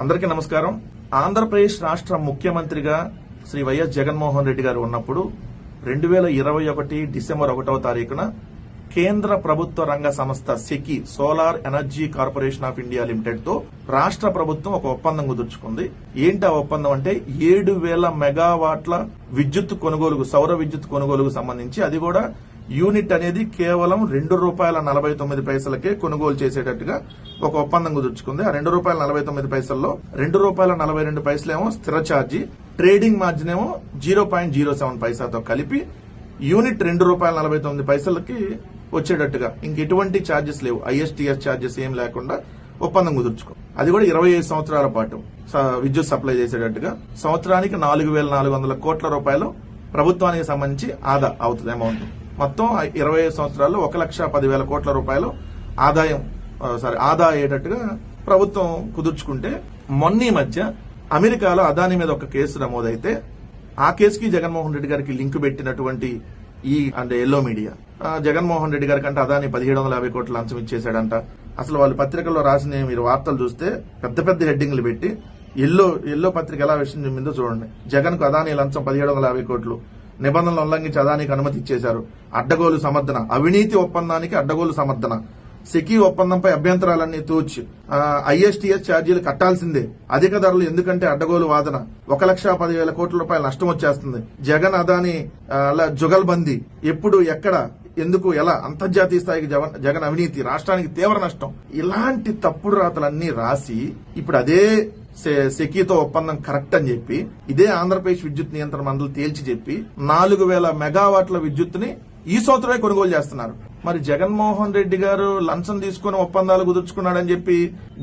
అందరికీ నమస్కారం. ఆంధ్రప్రదేశ్ రాష్ట్ర ముఖ్యమంత్రిగా శ్రీ వైఎస్ జగన్మోహన్ రెడ్డి గారు ఉన్నప్పుడు 2021 డిసెంబర్ 1వ తారీఖున కేంద్ర ప్రభుత్వ రంగ సంస్థ సెకి solar energy corporation of India limited తో రాష్ట్ర ప్రభుత్వం ఒక ఒప్పందం కుదుర్చుకుంది. ఏంటి ఆ ఒప్పందం అంటే 7,000 మెగావాట్ల విద్యుత్ కొనుగోలుకు, సౌర విద్యుత్ కొనుగోలుకు సంబంధించి అది కూడా యూనిట్ అనేది కేవలం ₹2.49 కొనుగోలు చేసేటట్టుగా ఒక ఒప్పందం కుదుర్చుకుంది. ఆ ₹2.49లో ₹2.42 ఏమో స్థిర ఛార్జీ, ట్రేడింగ్ మార్జిన్ ఏమో 0.07 పైసాతో కలిపి యూనిట్ ₹2.49కి వచ్చేటట్టుగా ఇంకెటువంటి ఛార్జెస్ లేవు, ఐఎస్టీఎస్ ఛార్జెస్ ఏం లేకుండా ఒప్పందం కుదుర్చుకుంది. అది కూడా 25 సంవత్సరాల పాటు విద్యుత్ సప్లై చేసేటట్టుగా సంవత్సరానికి 4,400 కోట్ల రూపాయలు ప్రభుత్వానికి సంబంధించి ఆదా అవుతుంది అమౌంట్. మొత్తం 25 సంవత్సరాల్లో 1,10,000 కోట్ల రూపాయలు ఆదా అయ్యేటట్టుగా ప్రభుత్వం కుదుర్చుకుంటే, మొన్న మధ్య అమెరికాలో అదానీ మీద ఒక కేసు నమోదైతే ఆ కేసుకి జగన్మోహన్ రెడ్డి గారికి లింక్ పెట్టినటువంటి ఎల్లో మీడియా జగన్మోహన్ రెడ్డి గారి కంటే అదానీ 1,750 కోట్ల లంచం ఇచ్చేశాడంట. అసలు వాళ్ళు పత్రికల్లో రాసిన మీరు వార్తలు చూస్తే పెద్ద పెద్ద హెడ్డింగ్లు పెట్టి ఎల్లో పత్రిక ఎలా విషయం చెప్పిందో చూడండి. జగన్ కు అదానీ లంచం 1,750 కోట్లు, నిబంధనలు ఉల్లంఘించి అదానికి అనుమతి ఇచ్చేశారు, అడ్డగోలు సమర్థన, అవినీతి ఒప్పందానికి అడ్డగోలు సమర్థన, సెకీ ఒప్పందంపై అభ్యంతరాలన్నీ తూచి ఐఎస్టీఎస్ ఛార్జీలు కట్టాల్సిందే, అధిక ధరలు ఎందుకంటే అడ్డగోలు వాదన, 1,10,000 కోట్ల రూపాయల నష్టం వచ్చేస్తుంది, జగన్ అదానీ జుగల్బందీ, ఎప్పుడు ఎక్కడ ఎందుకు ఎలా, అంతర్జాతీయ స్థాయికి జగన్ అవినీతి, రాష్ట్రానికి తీవ్ర నష్టం, ఇలాంటి తప్పుడు రాతలన్నీ రాసి ఇప్పుడు అదే సెకీతో ఒప్పందం కరెక్ట్ అని చెప్పి ఇదే ఆంధ్రప్రదేశ్ విద్యుత్ నియంత్రణ మండలి తేల్చి చెప్పి 4,000 మెగావాట్ల విద్యుత్తుని ఈ సంవత్సరమే కొనుగోలు చేస్తున్నారు. మరి జగన్మోహన్ రెడ్డి గారు లంచం తీసుకుని ఒప్పందాలు కుదుర్చుకున్నాడని చెప్పి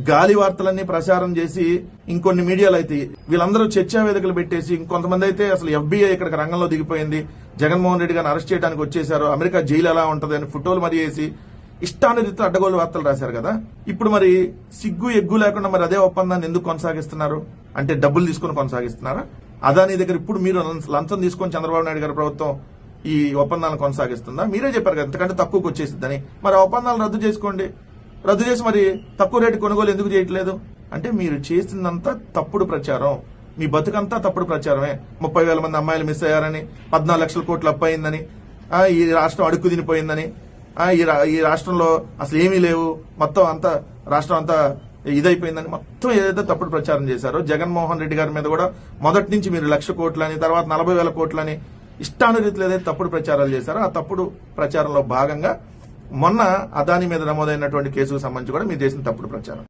గాలి వార్తలన్నీ ప్రచారం చేసి ఇంకొన్ని మీడియాలు అయితే వీళ్ళందరూ చర్చా వేదికలు పెట్టేసి, ఇంకొంతమంది అయితే అసలు FBI ఇక్కడికి రంగంలో దిగిపోయింది, జగన్మోహన్ రెడ్డి గారిని అరెస్ట్ చేయడానికి వచ్చేశారు, అమెరికా జైలు ఎలా ఉంటది అని ఫోటోలు మరి వేసి ఇష్టానురీతిలో అడ్డగోలు వార్తలు రాశారు కదా. ఇప్పుడు మరి సిగ్గు ఎగ్గు లేకుండా మరి అదే ఒప్పందాన్ని ఎందుకు కొనసాగిస్తున్నారు? అంటే డబ్బులు తీసుకుని కొనసాగిస్తున్నారా? అదానీ దగ్గర ఇప్పుడు మీరు లంచం తీసుకొని చంద్రబాబు నాయుడు గారి ప్రభుత్వం ఈ ఒప్పందాలను కొనసాగిస్తుందా? మీరే చెప్పారు కదా ఎంతకంటే తక్కువకి వచ్చేసిద్దని. మరి ఆ ఒప్పందాలను రద్దు చేసుకోండి, రద్దు చేసి మరి తక్కువ రేటు కొనుగోలు ఎందుకు చేయట్లేదు? అంటే మీరు చేసిందంతా తప్పుడు ప్రచారం, మీ బతుకంతా తప్పుడు ప్రచారమే. 30,000 మంది అమ్మాయిలు మిస్ అయ్యారని, 14 లక్షల కోట్లు అప్పు అయిందని, ఈ రాష్ట్రం అడుక్కు తినిపోయిందని, ఈ రాష్ట్రంలో అసలు ఏమీ లేవు, మొత్తం అంతా రాష్ట్రం అంతా ఇదైపోయిందని మొత్తం ఏదైతే తప్పుడు ప్రచారం చేశారో, జగన్మోహన్ రెడ్డి గారి మీద కూడా మొదటి నుంచి మీరు 1,00,000 కోట్లని, తర్వాత 40,000 కోట్లని ఇష్టానురీతిలో ఏదైతే తప్పుడు ప్రచారాలు చేశారో ఆ తప్పుడు ప్రచారంలో భాగంగా మొన్న అదానీ మీద నమోదైనటువంటి కేసుకు సంబంధించి కూడా మీరు చేసిన తప్పుడు ప్రచారం.